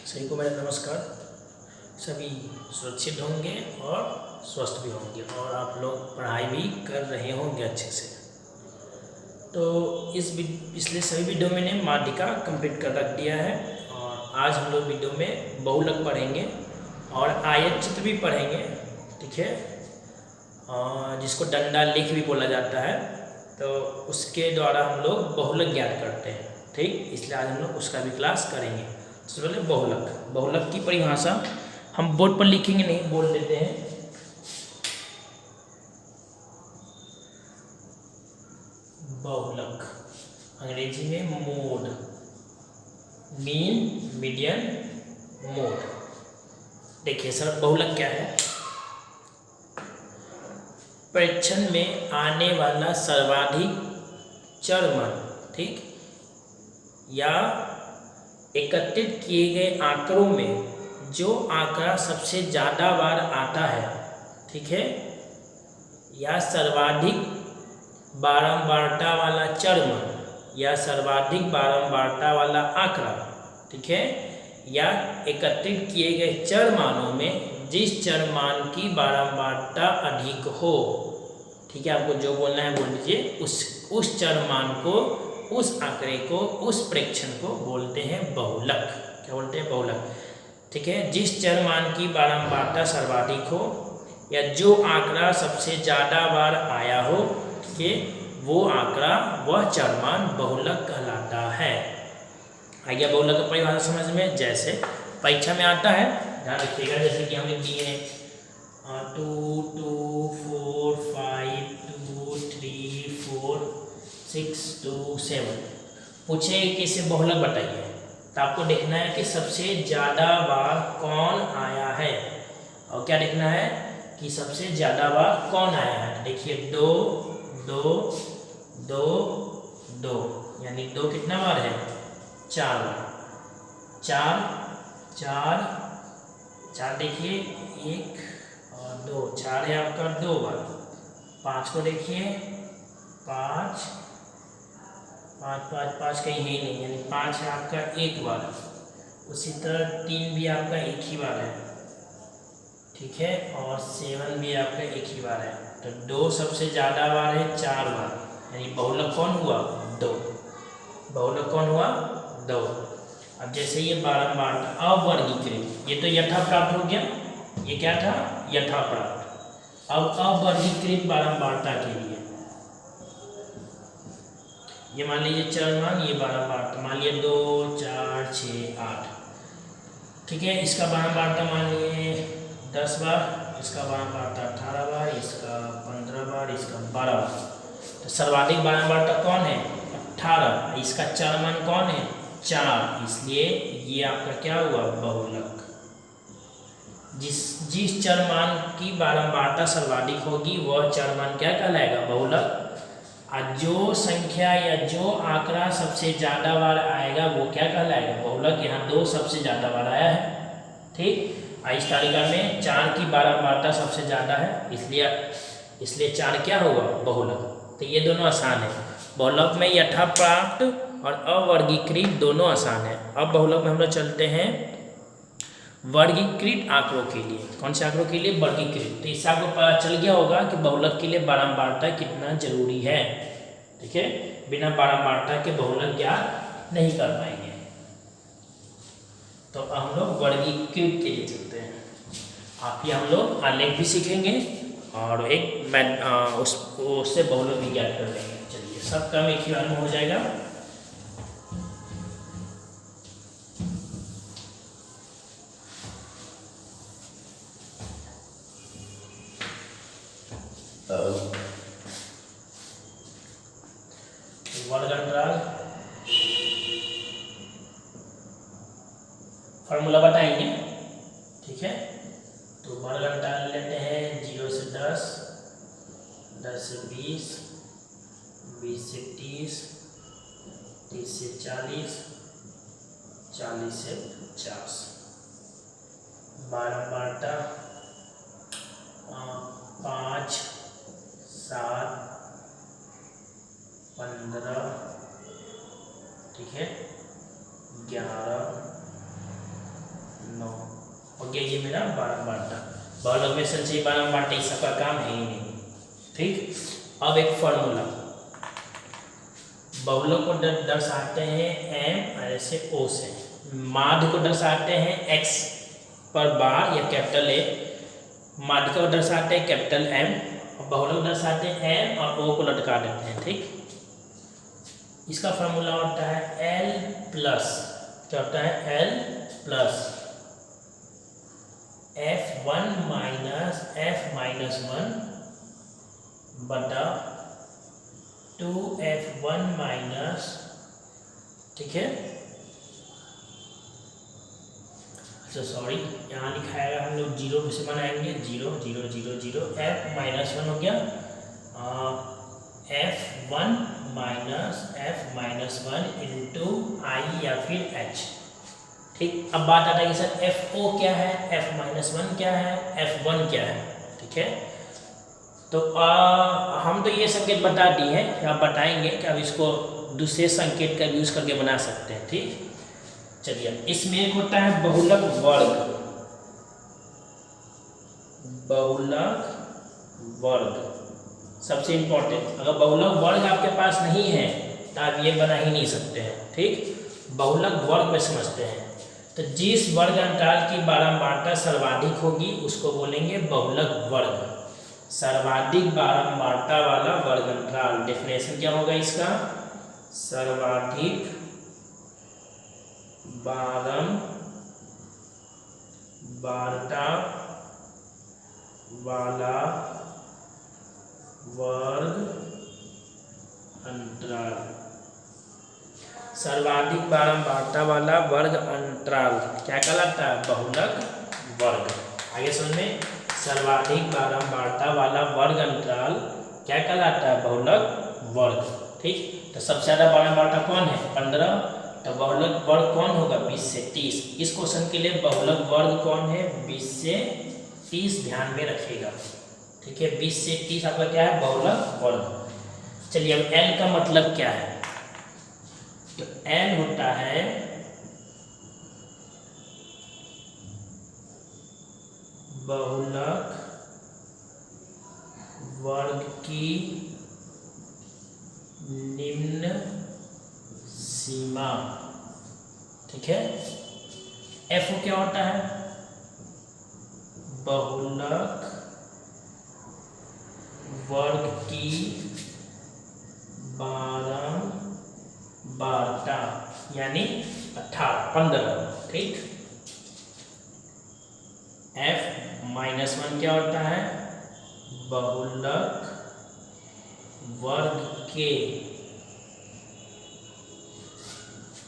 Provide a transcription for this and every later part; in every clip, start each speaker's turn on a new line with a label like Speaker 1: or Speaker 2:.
Speaker 1: सभी को मेरा नमस्कार। सभी सुरक्षित होंगे और स्वस्थ भी होंगे और आप लोग पढ़ाई भी कर रहे होंगे अच्छे से। तो पिछले सभी वीडियो में मैंने माध्यिका कंप्लीट कर रख दिया है और आज हम लोग वीडियो में बहुलक पढ़ेंगे और आयत चित्र भी पढ़ेंगे, ठीक है। और जिसको डंडा लेख भी बोला जाता है, तो उसके द्वारा हम लोग बहुलक ज्ञात करते हैं, ठीक। इसलिए आज हम लोग उसका भी क्लास करेंगे। सबसे पहले बहुलक की परिभाषा हम बोर्ड पर लिखेंगे नहीं, बोल देते हैं। बहुलक अंग्रेजी में मोड, मीन, मीडियन, मोड। देखिए सर, बहुलक क्या है? परीक्षण में आने वाला सर्वाधिक चर मान, ठीक, या एकत्रित किए गए आंकड़ों में जो आंकड़ा सबसे ज़्यादा बार आता है, ठीक है, या सर्वाधिक बारंबारता वाला चर मान या सर्वाधिक बारंबारता वाला आंकड़ा, ठीक है, या एकत्रित किए गए चर मानों में जिस चर मान की बारंबारता अधिक हो, ठीक है। आपको जो बोलना है बोल दीजिए। उस चर मान को, उस आंकड़े को, उस प्रेक्षण को बोलते हैं बहुलक। क्या बोलते हैं? बहुलक, ठीक है। जिस चर मान की बारंबारता सर्वाधिक हो या जो आंकड़ा सबसे ज़्यादा बार आया हो, ठीक है, वो आंकड़ा, वह चर मान बहुलक कहलाता है। आ गया बहुलक का परिभाषा समझ में? जैसे परीक्षा में आता है, ध्यान रखिएगा, जैसे कि हमने दिए हैं 2 2 4 5 2 3 4 6 2 7, पूछे कि इसे बहुलक बताइए, तो आपको देखना है कि सबसे ज़्यादा बार कौन आया है। और क्या देखना है कि सबसे ज़्यादा बार कौन आया है। देखिए 2 2 2 2, यानी 2 कितना बार है? 4 बार। 4 4 4, देखिए 1 और 2, 4 है आपका 2 बार। 5 को देखिए, 5 5 5 5 कहीं है ही नहीं, यानी 5 है आपका 1 बार। उसी तरह 3 भी आपका 1 ही बार है, ठीक है, और 7 भी आपका 1 ही बार है। तो 2 सबसे ज़्यादा बार है, 4 बार, यानी बहुलक कौन हुआ? 2। बहुलक कौन हुआ? 2। अब जैसे ये बारंबारता अवर्गीकृत, ये तो यथा प्राप्त हो गया। ये क्या था? यथा प्राप्त। अब अवर्गीकृत बारंबारता के लिए, ये मान लीजिए चर मान, ये बारंबारता मान लिया 2 4 6 8, ठीक है। इसका बारंबारता मान लिए 10 बार, इसका बारंबारता 18 बार, इसका 15 बार, इसका 12 बार। तो सर्वाधिक बारंबारता कौन है? 18। इसका चर मान कौन है? 4, इसलिए ये आपका क्या हुआ? बहुलक। जिस चर मान की बारंबारता सर्वाधिक होगी वह चर मान क्या कहलाएगा? बहुलक। और जो संख्या या जो आंकड़ा सबसे ज़्यादा बार आएगा वो क्या कहलाएगा? बहुलक। यहाँ 2 सबसे ज़्यादा बार आया है, ठीक। इस तालिका में 4 की बारंबारता सबसे ज़्यादा है, इसलिए 4 क्या होगा? बहुलक। तो ये दोनों आसान है। बहुलक में यथा प्राप्त और अवर्गीकृत दोनों आसान है। अब बहुलक में हम लोग चलते हैं वर्गीकृत आंकड़ों के लिए। कौन से आंकड़ों के लिए? वर्गीकृत। तो इससे आपको पता चल गया होगा कि बहुलक के लिए बारंबारता कितना जरूरी है, ठीक है। बिना बारंबारता के बहुलक ज्ञात नहीं कर पाएंगे। तो हम लोग वर्गीकृत के लिए चलते हैं। आप ये हम लोग आलेख भी सीखेंगे और उससे बहुलक भी ज्ञात कर लेंगे। चलिए, सब काम एक ही बार में हो जाएगा। वर्ग अंतराल फॉर्मूला बताएंगे, ठीक है। तो वर्ग अंतराल लेते हैं 0 से 10, 10 से 20, 20 से 30, 30 से 40, 40 से 50। बारंबारता 5 7 15, ठीक है, 11 9 हो गया ये मेरा बारंबारता। बहुलक में संचयी बारंबारता इस सबका काम है ही नहीं। ठीक, अब एक फॉर्मूला, बहुलक को दर्शाते हैं m ऐसे o से, माध्य को दर्शाते हैं x पर बार या कैपिटल A, माध्य को दर्शाते हैं कैपिटल M, और बहुलक दर्शाते हैं m और o को लटका देते हैं। ठीक, इसका फॉर्मूला होता है L प्लस, क्या होता है L plus F1 minus F-1 बटा 2F1 माइनस, ठीक है, अच्छा सॉरी यहाँ लिखाएगा हम लोग 0 से बनाएंगे, 0 0 0 0 F-1 हो गया, F1 minus F-1 into I या फिर H। ठीक, अब बात आता है कि सर FO क्या है, F-1 क्या है, F1 क्या है। ठीक है, तो हम तो ये संकेत बता दिए हैं, आप बताएंगे कि अब इसको दूसरे संकेत का यूज करके बना सकते हैं। ठीक, चलिए इसमें एक होता है बहुलक वर्ग, बहुलक वर्ग सबसे इंपॉर्टेंट। अगर बहुलक वर्ग आपके पास नहीं है तो आप ये बना ही नहीं सकते हैं। ठीक, बहुलक वर्ग में समझते हैं, तो जिस वर्ग अंतराल की बारंबारता सर्वाधिक होगी उसको बोलेंगे बहुलक वर्ग। सर्वाधिक बारंबारता वाला वर्ग अंतराल, डेफिनेशन क्या होगा इसका, सर्वाधिक बारंबारता वाला वर्ग अंतराल, सर्वाधिक बारंबारता वाला वर्ग अंतराल क्या कहलाता है, बहुलक वर्ग। आगे समझ में, सर्वाधिक बारंबारता वाला वर्ग अंतराल क्या कहलाता है, बहुलक वर्ग। ठीक, तो सबसे ज़्यादा बारंबारता कौन है, 15, तो बहुलक वर्ग कौन होगा, 20 से 30। इस क्वेश्चन के लिए बहुलक वर्ग कौन है, 20 से 30 ध्यान में रखिएगा। ठीक है, 20 से 30 आपका क्या है, बहुलक वर्ग। चलिए अब L का मतलब क्या है, तो L होता है बहुलक वर्ग की निम्न सीमा। ठीक है, FO क्या होता है, बहुलक वर्ग की बारंबारता यानी 18 15। ठीक, F-1 क्या होता है, बहुलक वर्ग के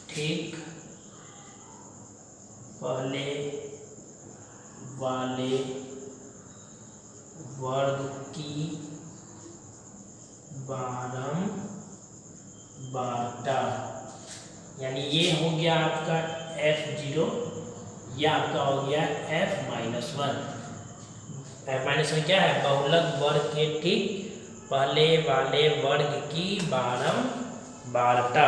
Speaker 1: ठीक पहले वाले वर्ग की बारंबारता, यानी ये हो गया आपका F0, यह आपका हो गया F-1। F-1 क्या है, बहुलक वर्ग के ठीक पहले वाले वर्ग की बारंबारता।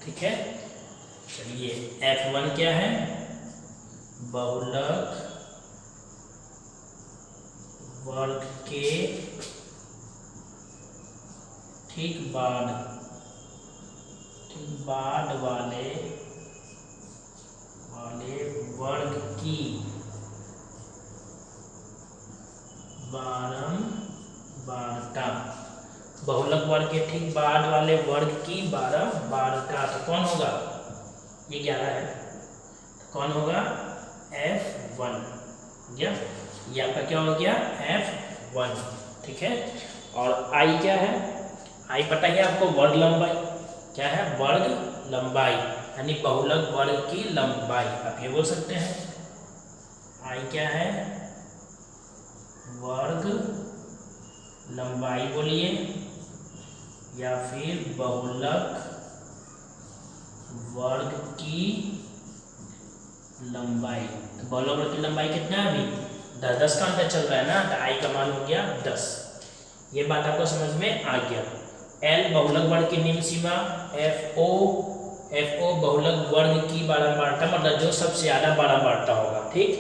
Speaker 1: ठीक है, चलिए F1 क्या है, बहुलक वर्ग के ठीक बाद वाले वर्ग की बारंबारता, बहुलक वर्ग के ठीक बाद वाले वर्ग की बारंबारता, तो कौन होगा, ये 11 है, कौन होगा, F1 गया, ये आपका क्या हो गया, F1। ठीक है, और I क्या है, I पता है आपको, वर्ग लंबाई, क्या है, वर्ग लंबाई, यानी बहुलक वर्ग की लंबाई, आप ये बोल सकते हैं। I क्या है, वर्ग लंबाई बोलिए, या फिर बहुलक वर्ग की लंबाई। तो बहुलक वर्ग की लंबाई कितना है, अभी 10 का अंतर चल रहा है ना, तो I का मान हो गया 10। ये बात आपको समझ में आ गया। L बहुलक वर्ग की निम्न सीमा, FO एफ ओ बहुलक वर्ग की बारंबारता, मतलब जो सबसे ज़्यादा बारंबारता होगा, ठीक,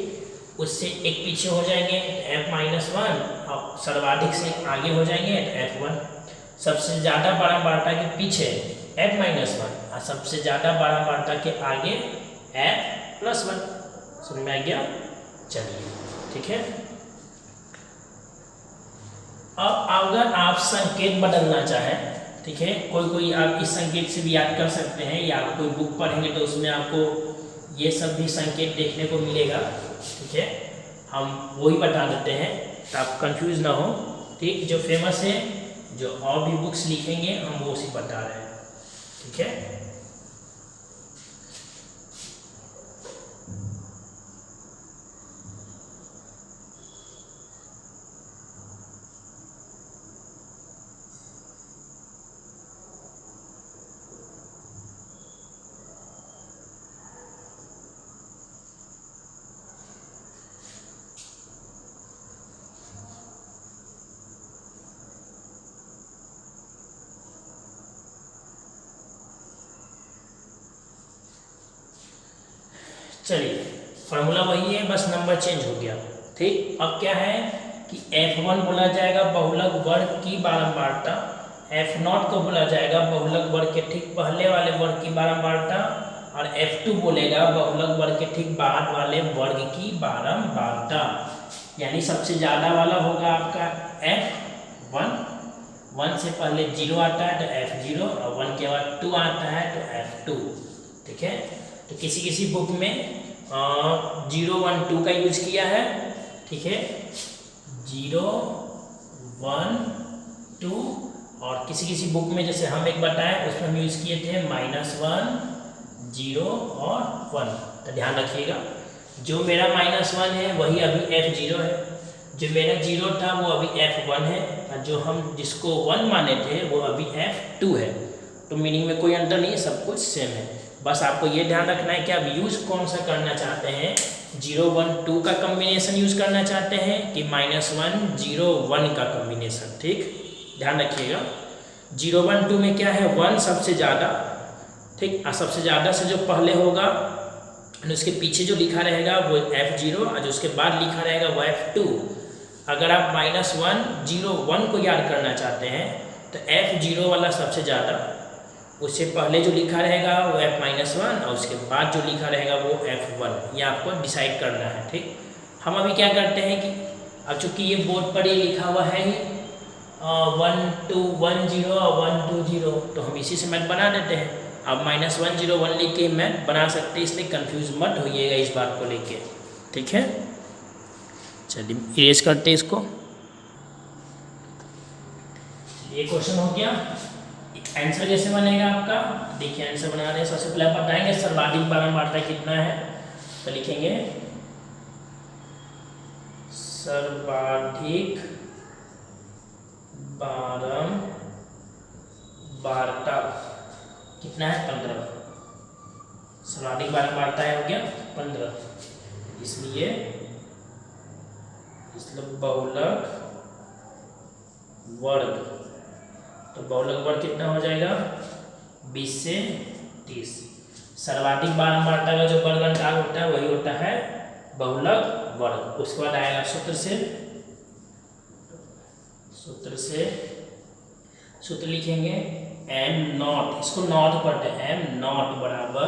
Speaker 1: उससे एक पीछे हो जाएंगे एफ माइनस वन, और सर्वाधिक से आगे हो जाएंगे तो एफ वन। सबसे ज़्यादा बारंबारता के पीछे एफ माइनस वन और सबसे ज़्यादा बारंबारता के आगे एफ प्लस वन। समझ में आ गया? चलिए ठीक है। अब अगर आप संकेत बदलना चाहें, ठीक है, कोई आप इस संकेत से भी याद कर सकते हैं, या आप कोई बुक पढ़ेंगे तो उसमें आपको ये सब भी संकेत देखने को मिलेगा, ठीक है, हम वही बता देते हैं तो आप कंफ्यूज ना हो, ठीक, जो फेमस है, जो और भी बुक्स लिखेंगे हम वो उसी बता रहे हैं, ठीक है। चलिए फार्मूला वही है, बस नंबर चेंज हो गया, ठीक। अब क्या है कि F1 बोला जाएगा बहुलक वर्ग की बारंबारता, F0 को बोला जाएगा बहुलक वर्ग के ठीक पहले वाले वर्ग की बारंबारता, और F2 बोलेगा बहुलक वर्ग के ठीक बाद वाले वर्ग की बारंबारता। यानी सबसे ज़्यादा वाला होगा आपका F1, 1 से पहले 0 आता है तो F0, और 1 के बाद 2 आता है तो F2, ठीक है। तो किसी किसी बुक में 0 1 2 का यूज किया है, ठीक है, 0 1 2, और किसी किसी बुक में जैसे हम एक बताएं उसमें हम यूज किए थे -1 0 और 1। तो ध्यान रखिएगा, जो मेरा -1 है वही अभी F0 है, जो मेरा 0 था वो अभी F1 है, और जो हम जिसको 1 माने थे वो अभी F2 है। तो मीनिंग में कोई अंतर नहीं है, सब कुछ सेम है। बस आपको ये ध्यान रखना है कि आप यूज़ कौन सा करना चाहते हैं, 0 1 2 का कम्बिनेशन यूज़ करना चाहते हैं कि -1 0 1 का कम्बिनेशन, ठीक, ध्यान रखिएगा। 0 1 2 में क्या है, 1 सबसे ज़्यादा, ठीक, और सबसे ज़्यादा से जो पहले होगा और उसके पीछे जो लिखा रहेगा वो F0, और जो उसके बाद लिखा रहेगा वो F2। अगर आप -1 0 1 को याद करना चाहते हैं तो F0 वाला सबसे ज़्यादा, उससे पहले जो लिखा रहेगा वो F-1, और उसके बाद जो लिखा रहेगा वो F1। ये आपको डिसाइड करना है, ठीक। हम अभी क्या करते हैं कि अब चूँकि ये बोर्ड पर ये लिखा हुआ है ही 1 2 1 0 और 1 2 0, तो हम इसी से मैथ बना देते हैं। अब -1 0 1 लिख के मैथ बना सकते हैं, इसलिए कंफ्यूज मत होइएगा इस बात को लेके, ठीक है। चलिए इरेज करते हैं इसको। ये क्वेश्चन हो गया। आंसर कैसे बनेगा आपका, देखिए आंसर बना रहे हैं। सबसे पहले बताएंगे सर्वाधिक बारंबारता कितना है, तो लिखेंगे सर्वाधिक बारंबारता कितना है, 15। सर्वाधिक बारंबारता हो गया 15, इसलिए बहुलक वर्ग, तो बहुलक वर्ग कितना हो जाएगा 20 से 30। सर्वाधिक बारंबारता का जो वर्ग अंतर होता है वही होता है बहुलक वर्ग। उसके बाद आएगा सूत्र लिखेंगे m0, इसको नॉट पढ़ते हैं, m0 बराबर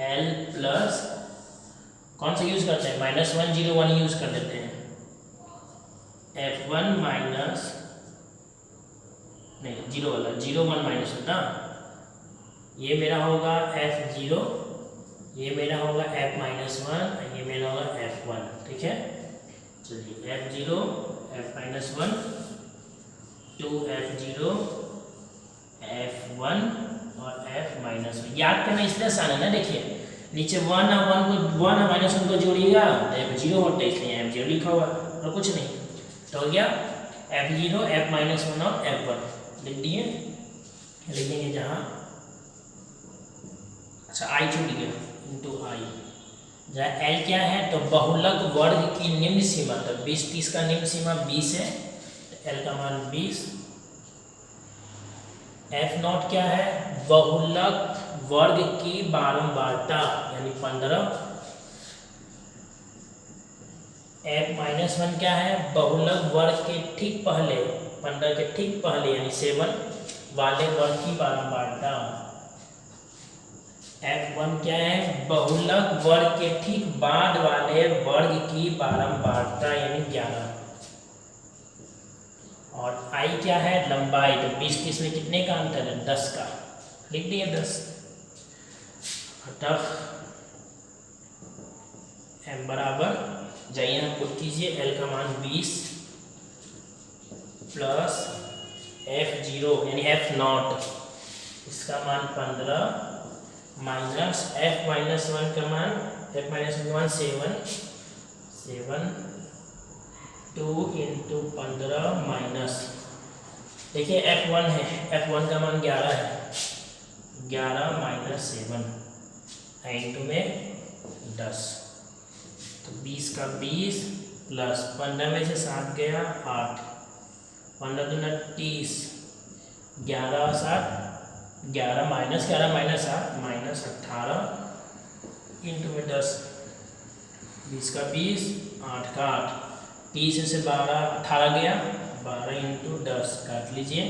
Speaker 1: l प्लस कौन सा यूज करते हैं, -1 0 1 यूज कर देते हैं, F1 माइनस नहीं 0 वाला 0 1 माइनस ना, ये मेरा होगा F0, ये मेरा होगा F-1, ये मेरा होगा F1, ठीक है। चलिए F0 F-1 2 F0 F1 और F-1, याद करना इसलिए आसान है ना। देखिए नीचे 1 और 1 को जोड़िएगा तो F0 होता है, इसलिए F0 लिखा हुआ और कुछ नहीं। तो हो गया F0 F-1 और F1 लिख दिए, लिखेंगे जहाँ, अच्छा I छूट गया इंटू I, जहाँ L क्या है तो बहुलक वर्ग की निम्न सीमा, तो 20 30 का निम्न सीमा 20 है, तो L का मान 20। F0 क्या है, बहुलक वर्ग की बारंबारता यानी 15। f-1 क्या है, बहुलक वर्ग के ठीक पहले, 15 के ठीक पहले यानी 7 वाले वर्ग की बारंबारता। f1 क्या है, बहुलक वर्ग के ठीक बाद वाले वर्ग की बारंबारता यानी 11। और i क्या है, लंबाई। तो 20-30 में कितने का अंतर है, 10 का, लिख दिए 10। अतः m बराबर, जाइए आप पुट कीजिए, l का मान 20 प्लस f0 यानी f0 इसका मान 15 माइनस f-1 का मान, f-1 का मान 7 2 इंटू 15 माइनस, देखिए f1 है, f1 का मान 11 है, 11 माइनस 7 इंटू में 10। तो 20 का 20 प्लस 15 में से 7 गया 8, 15 दूना 30, 11 7, 11 माइनस 8 माइनस 18 इंटू में 10। 20 का 20, 8 का 8, 30 से 12, 18 गया, 12 इंटू 10 काट लीजिए।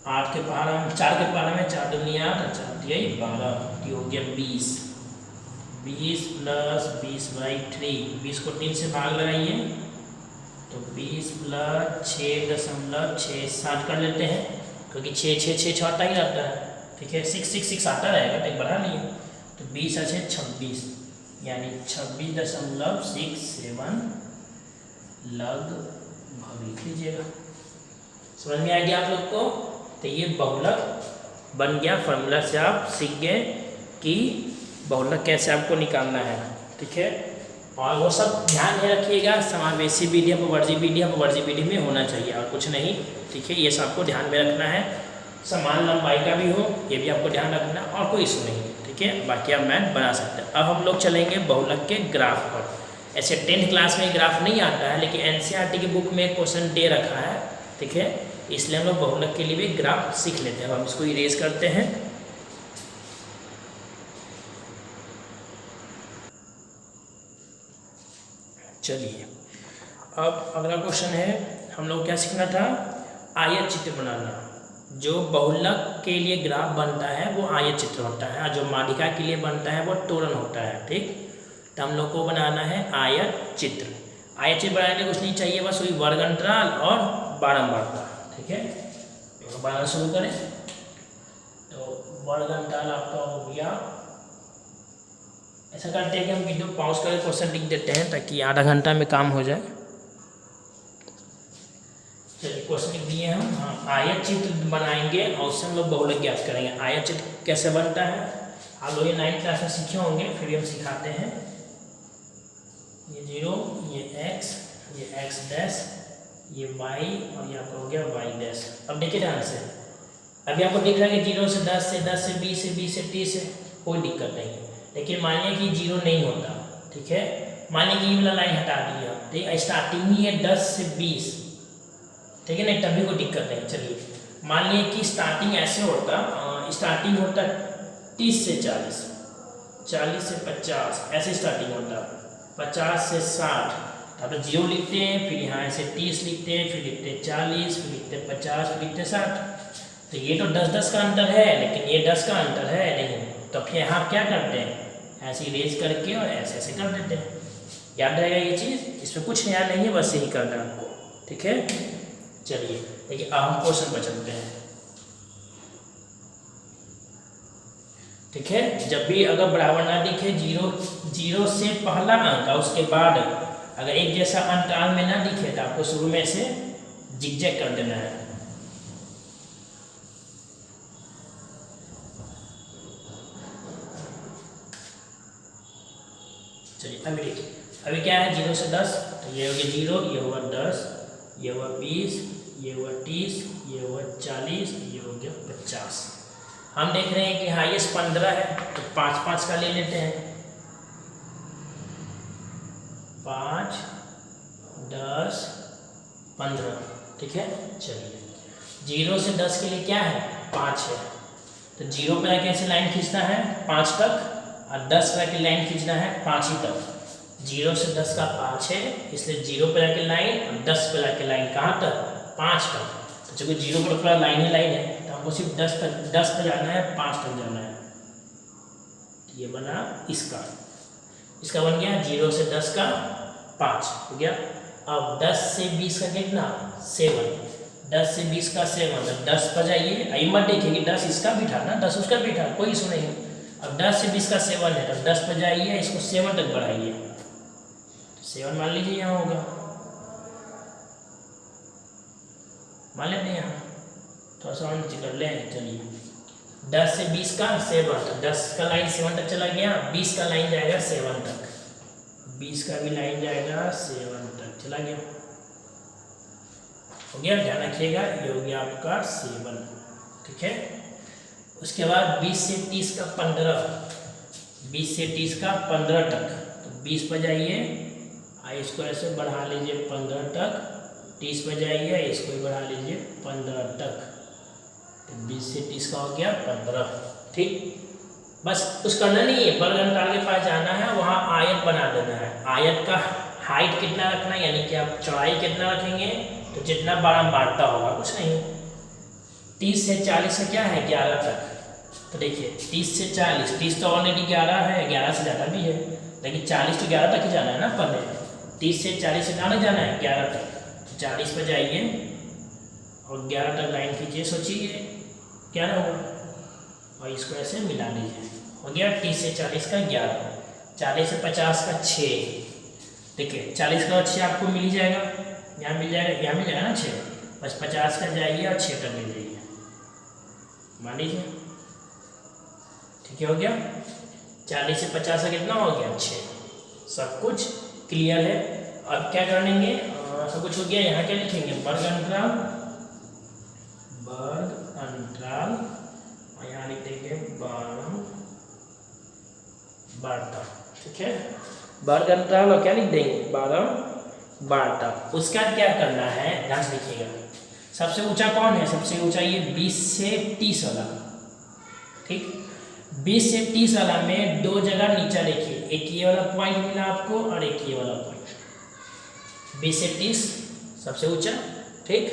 Speaker 1: 8 के पहाड़ा, 4 के पहाड़ा में 4 दूनी 8, 4 दिया 12, हो गया 20। 20 प्लस 20/3, 20 को 3 से भाग लगाइए तो 20 प्लस 6.67 कर लेते हैं, क्योंकि 6 आता ही रहता है, ठीक है। 6 आता रहेगा तो एक बढ़ा लिए, तो 20 अच्छे 26 यानी 26.67 लगभग लिख लीजिएगा। समझ में आ गया आप लोग को। तो ये बहुलक बन गया, फार्मूला से आप सीख गए कि बहुलक कैसे आपको निकालना है, ठीक है। और वो सब ध्यान में रखिएगा, समावेशी विधि अपवर्जी विधि में होना चाहिए और कुछ नहीं, ठीक है। ये सब आपको ध्यान में रखना है, समान लंबाई का भी हो ये भी आपको ध्यान रखना, और कोई इशू नहीं, ठीक है। बाकी आप मैथ बना सकते हैं। अब हम लोग चलेंगे बहुलक के ग्राफ पर। ऐसे 10th क्लास में ग्राफ नहीं आता है, लेकिन NCERT की बुक में क्वेश्चन दे रखा है, ठीक है। इसलिए हम लोग बहुलक के लिए भी ग्राफ सीख लेते हैं। अब हम इसको इरेज करते हैं। चलिए, अब अगला क्वेश्चन है, हम लोग क्या सीखना था, आयत चित्र बनाना। जो बहुलक के लिए ग्राफ बनता है वो आयत चित्र होता है, और जो माध्यिका के लिए बनता है वो त्वरण होता है, ठीक। तो हम लोग को बनाना है आयत चित्र। आयत चित्र बनाने के लिए कुछ नहीं चाहिए, बस वही वर्ग अंतराल और बारंबारता, ठीक है। तो बनाना शुरू करें। तो वर्ग अंतराल आपका हो गया, ऐसा करते हैं कि हम वीडियो पॉज करके क्वेश्चन लिख देते हैं ताकि आधा घंटा में काम हो जाए। चलिए क्वेश्चन लिख दिए हम। हाँ, आयत चित्र बनाएंगे और उससे हम लोग बहुलक ज्ञात करेंगे। आयत चित्र कैसे बनता है आप लोग ये 9th क्लास में सीखे होंगे, फिर भी हम सिखाते हैं। ये 0, ये x, ये x डैश, ये y और ये आपका हो गया y डैश। अब देखिए ध्यान से, अभी आपको दिख रहा है कि 0 से 10 से 10 से 20 से 20 से 30 से कोई दिक्कत नहीं है। लेकिन मानिए कि 0 नहीं होता, ठीक है। मानिए कि ये वाला लाइन हटा दिया, ठीक, स्टार्टिंग ही है 10 से 20, ठीक है ना, तभी कोई दिक्कत नहीं। चलिए मान लीजिए कि स्टार्टिंग ऐसे होता, स्टार्टिंग होता 30 से 40, 40 से 50, ऐसे स्टार्टिंग होता, 50 से 60, तब तो 0 लिखते हैं, फिर यहाँ ऐसे 30 लिखते हैं, फिर लिखते हैं 40, फिर लिखते हैं 50, फिर लिखते हैं 60। तो ये तो 10-10 का अंतर है, लेकिन ये 10 का अंतर है नहीं। तो फिर यहाँ क्या करते हैं, ऐसे इरेज करके और ऐसे ऐसे कर देते हैं। याद रहेगा ये चीज़, इसमें कुछ नया नहीं है, बस यही करना है आपको, ठीक है। चलिए देखिए, अब हम क्वेश्चन पर चलते हैं, ठीक है। जब भी अगर बराबर ना दिखे, 0 से पहला अंक और उसके बाद अगर एक जैसा अंतराल में ना दिखे तो आपको शुरू में से जिगजैग कर देना है। चलिए अभी देखिए, अभी क्या है 0 से 10, तो ये हो गया 0, ये हुआ 10, ये हुआ 20, ये हुआ 30, ये हुआ 40, ये हो गया 50। हम देख रहे हैं कि हाईएस्ट 15 है, तो 5-5 का ले लेते हैं। 5, 10, 15, ठीक है। चलिए 0 से 10 के लिए क्या है, 5 है, तो 0 पर आके ऐसे लाइन खींचना है 5 तक, और 10 पर आके लाइन खींचना है 5 ही तक। 0 से 10 का 5 है, इसलिए 0 पर आके लाइन और 10 पर आके लाइन कहाँ तक, 5 तक। तो चूँकि 0 पर पूरा लाइन ही लाइन है, तो हमको सिर्फ 10 पर जाना है, 5 तक जाना है। ये बना इसका बन गया 0 से 10 का 5 हो गया। अब 10 से 20 का कितना, 7। 10 से 20 का 7, तो 10 पर जाइए, आई मत देखिए कि 10 इसका भी था ना, 10 उसका भी था, कोई इशू नहीं। अब 10 से 20 का 7 है, तो 10 पर जाइए, इसको 7 तक बढ़ाइए, तो 7 मान लीजिए यहाँ होगा, मान लेते हैं यहाँ, थोड़ा सा और नीचे कर लें। चलिए 10 से 20 का 7, तो 10 का लाइन 7 तक चला गया, 20 का लाइन जाएगा 7 तक, 20 का भी लाइन जाएगा 7 तक, चला गया, हो गया। ध्यान रखिएगा, ये हो गया आपका 7, ठीक है। उसके बाद 20 से 30 का 15, 20 से 30 का 15 तक, तो 20 पर जाइए, इसको ऐसे बढ़ा लीजिए 15 तक, 30 पर जाइए, इसको भी बढ़ा लीजिए 15 तक, तो 20 से 30 का हो गया 15, ठीक। बस कुछ करना नहीं है, वर्ग अंतराल के पास जाना है, वहाँ आयत बना देना है। आयत का हाइट कितना रखना है, यानी कि आप चौड़ाई कितना रखेंगे, तो जितना बार बांटता होगा, कुछ नहीं। 30 से 40 का क्या है, 11 तक, तो देखिए 30 से 40, 30 तो ऑलरेडी 11 है, 11 से ज़्यादा भी है, लेकिन 40 तो 11 तक ही जाना है ना पहले। 30 से 40 से जाना है 11 तक, 40 पर जाइए और 11 तक लाइन खींचिए, सोचिए क्या ना होगा, और इसको ऐसे मिला लीजिए, हो गया 30 से 40 का 11, 40 से 50 का 6, देखिए 40 का 6 आपको मिल ही जाएगा, यहाँ मिल जाएगा ना 6, बस 50 का जाइए और 6 तक ले जाइए, मान लीजिए, ठीक है, हो गया। 40 से 50 का कितना हो गया, 6, सब कुछ क्लियर है। अब क्या कर लेंगे, सब कुछ हो गया, यहाँ क्या लिखेंगे, वर्ग अंतराल, और यहाँ लिख देंगे 12 ठीक है, वर्ग अंतराल, और क्या लिख देंगे 12 उसका क्या करना है, ध्यान से लिखिएगा। सबसे ऊंचा कौन है, सबसे ऊंचा ये 20 से 30 वाला, ठीक। 20 से 30 वाला में 2 जगह नीचा लिखिए, एक ये वाला पॉइंट मिला आपको और एक ये वाला पॉइंट। 20 से 30 सबसे ऊंचा, ठीक।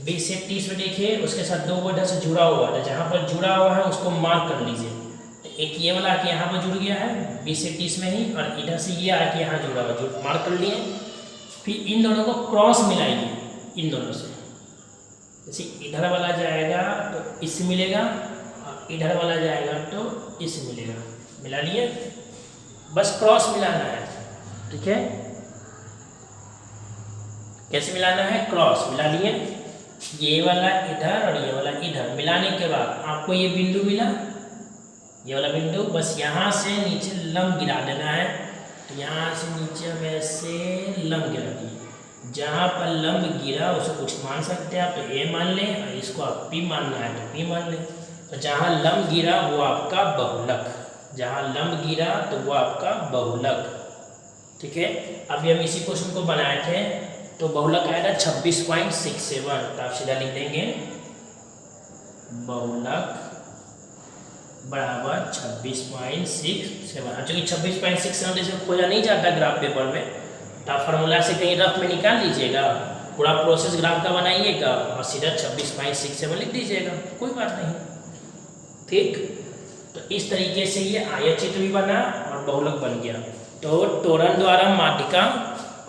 Speaker 1: 20 से 30 में देखिए उसके साथ 2 इधर से जुड़ा हुआ है, जहाँ पर जुड़ा हुआ है उसको मार्क कर लीजिए। तो एक ये वाला आके यहाँ पर जुड़ गया है 20 से 30 में ही, और इधर से ये आके यहाँ जुड़ा हुआ, जो मार्क कर लिए। फिर इन दोनों को क्रॉस मिलाइए, इन दोनों से, जैसे इधर वाला जाएगा तो इससे मिलेगा, और इधर वाला जाएगा तो इससे मिलेगा, मिला लिए, बस क्रॉस मिलाना है, ठीक है। कैसे मिलाना है, क्रॉस मिला लिए, ये वाला इधर और ये वाला इधर, मिलाने के बाद आपको ये बिंदु मिला, ये वाला बिंदु, बस यहाँ से नीचे लंब गिरा देना है। तो यहाँ से नीचे हम ऐसे लंब गिरा दिए, जहाँ पर लंब गिरा उसे कुछ मान सकते हैं आप, तो ए मान लें, और इसको आप पी मानना है तो पी मान लें। तो जहाँ लंब गिरा वो आपका बहुलक, जहाँ लंब गिरा तो वो आपका बहुलक, ठीक है। अभी हम इसी क्वेश्चन को बनाए थे, तो बहुलक आएगा 26.67, तो आप सीधा लिख देंगे बहुलक बराबर 26.67। चूँकि 26.67 जैसे खोजा नहीं जाता ग्राफ पेपर में, तो आप फार्मूला से कहीं रफ में निकाल लीजिएगा, पूरा प्रोसेस ग्राफ का बनाइएगा और सीधा 26.67 लिख दीजिएगा, कोई बात नहीं, ठीक। तो इस तरीके से ये आयत चित्र भी बना और बहुलक बन गया। तो तोरण द्वारा माध्यिका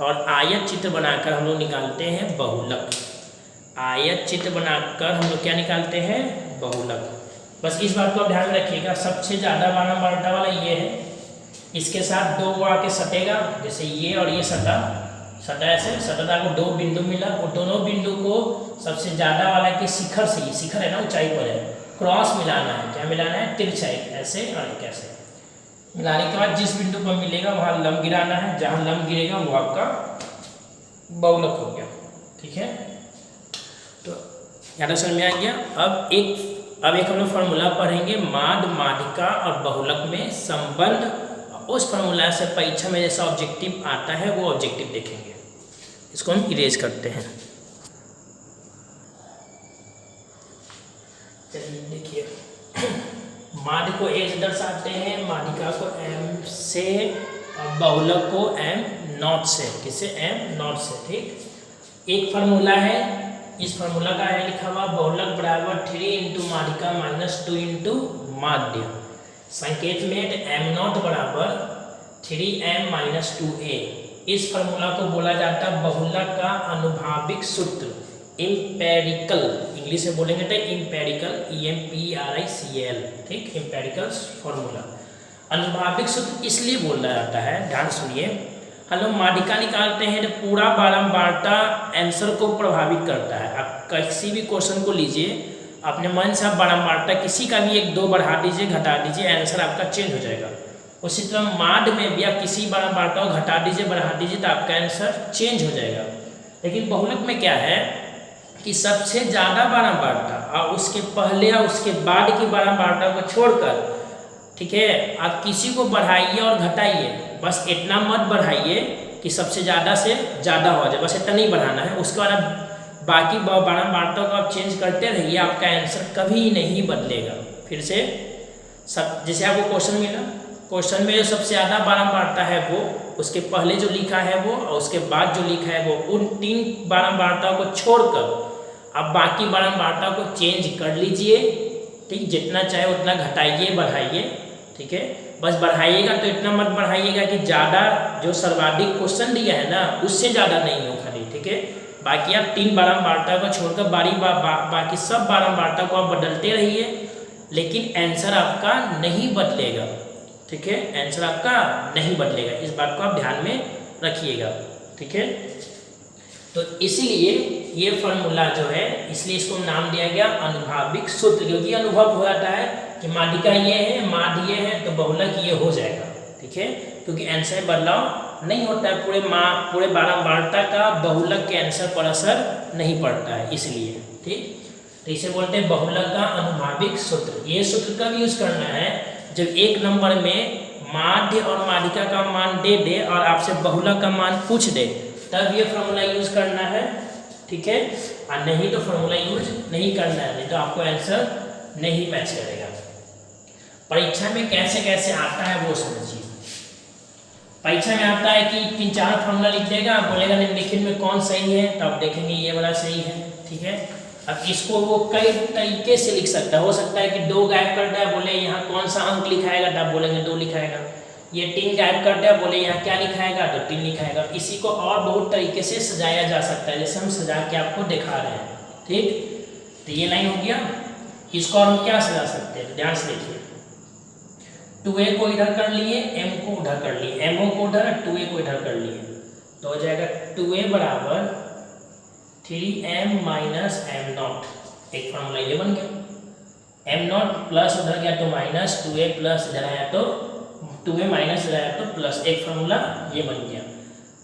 Speaker 1: और आयत चित्र बनाकर हम लोग निकालते हैं बहुलक, आयत चित्र बनाकर हम लोग क्या निकालते हैं, बहुलक। बस इस बात को ध्यान रखिएगा, सबसे ज़्यादा बारंबारता वाला ये है, इसके साथ 2 को आके सटेगा, जैसे ये और ये सटा ऐसे सटा को 2 बिंदु मिला, और दोनों बिंदु को सबसे ज़्यादा वाला के शिखर से, ही शिखर है ना, ऊंचाई पर है, क्रॉस मिलाना है। क्या मिलाना है, तिरछा, एक ऐसे और एक ऐसे मिलाने के बाद जिस बिंदु पर मिलेगा वहाँ लंब गिराना है, जहाँ लंब गिरेगा वो आपका बहुलक हो गया, ठीक है। तो यहाँ समझ में आ गया। अब एक हम लोग फार्मूला पढ़ेंगे माध्य, माध्यिका और बहुलक में संबंध। उस फार्मूला से परीक्षा में जैसा ऑब्जेक्टिव आता है वो ऑब्जेक्टिव देखेंगे। इसको हम इरेज करते हैं। चलिए देखिए माध्य को ए से दर्शाते हैं, माध्यिका को एम से और बहुलक को एम नॉट से, किससे एम नॉट से, ठीक। एक फार्मूला है, इस फार्मूला का है लिखा हुआ बहुलक बराबर 3 इंटू माध्यिका माइनस 2 इंटू माध्य। संकेत में एम नॉट बराबर 3m माइनस 2a। इस फार्मूला को बोला जाता है बहुलक का अनुभाविक सूत्र, इम्पेरिकल, इंग्लिश में बोलेंगे तो इम्पेरिकल, EMPERICAL, ठीक, इम्पेरिकल फॉर्मूला। अनुभाविक सूत्र इसलिए बोला जाता है, ध्यान सुनिए, हम लोग माध्यिका निकालते हैं तो पूरा बारंबारता आंसर को प्रभावित करता है। आप किसी भी क्वेश्चन को लीजिए, अपने मन से आप बारंबारता किसी का भी 1-2 बढ़ा दीजिए, घटा दीजिए, आंसर आपका चेंज हो जाएगा। उसी तरह माध्य में भी आप किसी बारंबारता को घटा दीजिए, बढ़ा दीजिए तो आपका आंसर चेंज हो जाएगा। लेकिन बहुलक में क्या है कि सबसे ज़्यादा बारंबारता और उसके पहले और उसके बाद की बारंबारता को छोड़कर, ठीक है, आप किसी को बढ़ाइए और घटाइए, बस इतना मत बढ़ाइए कि सबसे ज़्यादा से ज़्यादा हो जाए, बस इतना नहीं बढ़ाना है। उसके बाद आप बाकी बारंबारता को आप चेंज करते रहिए, आपका आंसर कभी नहीं बदलेगा। फिर से सब, जैसे आपको क्वेश्चन मिला, क्वेश्चन में जो सबसे ज़्यादा बारंबारता है वो, उसके पहले जो लिखा है वो और उसके बाद जो लिखा है वो, उन 3 बारंबारताओं को छोड़कर आप बाकी बारंबारता को चेंज कर लीजिए, ठीक, जितना चाहे उतना घटाइए बढ़ाइए, ठीक है। बस बढ़ाइएगा तो इतना मत बढ़ाइएगा कि ज़्यादा जो सर्वाधिक क्वेश्चन दिया है ना उससे ज़्यादा नहीं हो खाली, ठीक है। बाकी आप 3 बारंबारता को छोड़कर बाकी सब बारंबारता को आप बदलते रहिए, लेकिन आंसर आपका नहीं बदलेगा, ठीक है, आंसर आपका नहीं बदलेगा। इस बात को आप ध्यान में रखिएगा, ठीक है। तो इसीलिए ये फार्मूला जो है, इसलिए इसको नाम दिया गया अनुभाविक सूत्र, क्योंकि अनुभव हो जाता है कि माध्यिका ये है, माध्य ये है, तो बहुलक ये हो जाएगा, ठीक है, क्योंकि आंसर बदलाव नहीं होता है, पूरे बारंबारता का बहुलक के आंसर पर असर नहीं पड़ता है, इसलिए, ठीक। तो इसे बोलते हैं बहुलक का अनुभाविक सूत्र। ये सूत्र कब यूज करना है, जब एक नंबर में माध्य और माध्यिका का मान दे दे और आपसे बहुलक का मान पूछ दे, तब ये फार्मूला यूज करना है, ठीक है, और नहीं तो फार्मूला यूज नहीं करना है, नहीं तो आपको आंसर नहीं मैच करेगा। परीक्षा में कैसे कैसे आता है वो समझिए। परीक्षा में आता है कि 3-4 फार्मूला लिख देगा, बोलेगा निम्नलिखित में कौन सही है, तो आप देखेंगे ये वाला सही है, ठीक है। अब इसको वो कई तरीके से लिख सकता है, हो सकता है कि 2 गायब कर दे, बोले यहाँ कौन सा अंक लिखाएगा, तो आप बोलेंगे 2 लिखाएगा। ये 3 गायब कर दे, बोले यहाँ क्या लिखाएगा, तो 3 लिखाएगा। इसी को और बहुत तरीके से सजाया जा सकता है, जैसे हम सजा के आपको दिखा रहे हैं, ठीक। तो ये लाइन हो गया। इसको और हम क्या सजा सकते हैं, ध्यान से देखिए। 2a को इधर कर लिए, m को उधर कर लिए, m को उधर 2a को इधर कर लिए, तो हो जाएगा 2a बराबर 3m माइनस m नॉट। एक फार्मूला ये बन गया। m नॉट प्लस उधर गया तो माइनस, 2a प्लस इधर आया तो 2a माइनस इधर आया तो प्लस, एक फार्मूला ये बन गया।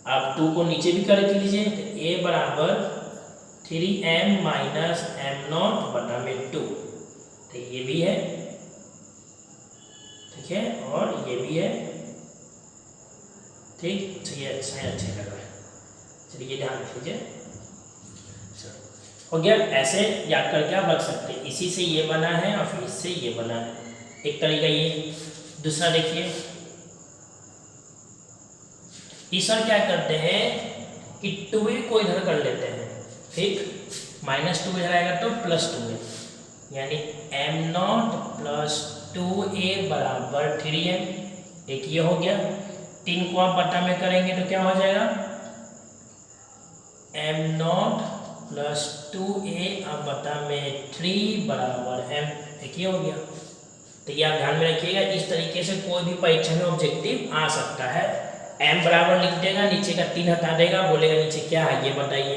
Speaker 1: आप 2 को नीचे भी कर लीजिए, तो a बराबर 3m माइनस m नॉट बटा में 2, तो ये भी है, ठीक है, और ये भी है, ठीक। तो ये अच्छा लग रहा है, चलिए ध्यान रखिए, हो गया। ऐसे याद करके आप रख सकते हैं, इसी से ये बना है और फिर इससे ये बना है, एक तरीका ये। दूसरा देखिए, ईश्वर क्या करते हैं कि 2a को इधर कर लेते हैं, ठीक, -2 इधर आएगा तो +2a, यानी m नॉट प्लस 2a बराबर 3m। एक ये हो गया। 3 को आप बटा में करेंगे तो क्या हो जाएगा, m नॉट प्लस 2a अब बटा में 3 बराबर m। एक ये हो गया। तो ये आप ध्यान में रखिएगा, इस तरीके से कोई भी परीक्षा में ऑब्जेक्टिव आ सकता है। m बराबर लिख देगा, नीचे का 3 हटा देगा, बोलेगा नीचे क्या है ये बताइए,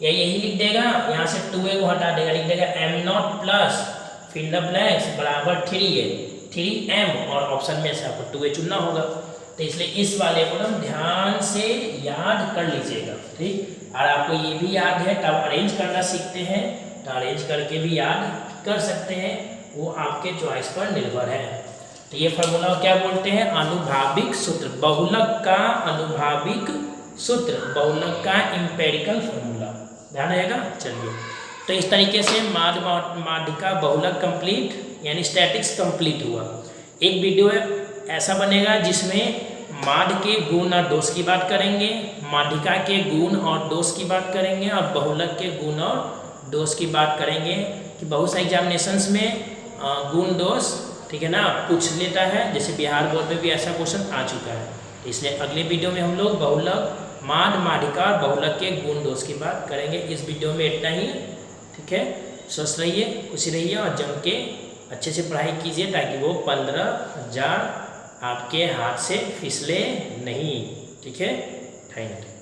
Speaker 1: या यही लिख देगा, यहाँ से 2a को हटा देगा, लिख देगा m naught plus fill the blanks बराबर 3a 3m, और ऑप्शन में से आपको 2a चुनना होगा। तो इसलिए इस वाले को ना ध्यान से याद कर लीजिएगा, ठीक। और आपको ये भी याद है तब अरेंज करना सीखते हैं, तो अरेंज करके भी याद कर सकते हैं, वो आपके चॉइस पर निर्भर है। तो ये फार्मूला क्या बोलते हैं, अनुभाविक सूत्र, बहुलक का अनुभाविक सूत्र, बहुलक का एम्पिरिकल फार्मूला, ध्यान रहेगा। चलिए तो इस तरीके से माध्यिका बहुलक कंप्लीट यानी स्टैटिक्स कंप्लीट हुआ। एक वीडियो ऐसा बनेगा जिसमें माध्य के गुण और दोष की बात करेंगे, माध्यिका के गुण और दोष की बात करेंगे और बहुलक के गुण और दोष की बात करेंगे कि बहुत सारे एग्जामिनेशंस में गुण दोष, ठीक है ना, पूछ लेता है, जैसे बिहार बोर्ड में भी ऐसा क्वेश्चन आ चुका है। तो इसलिए अगले वीडियो में हम लोग बहुलक, माध्य, माध्यिका और बहुलक के गुण दोष की बात करेंगे। इस वीडियो में इतना ही, ठीक है। स्वस्थ रहिए, खुश रहिए और जम के अच्छे से पढ़ाई कीजिए ताकि वो 15,000 आपके हाथ से फिसले नहीं, ठीक है। Thank you.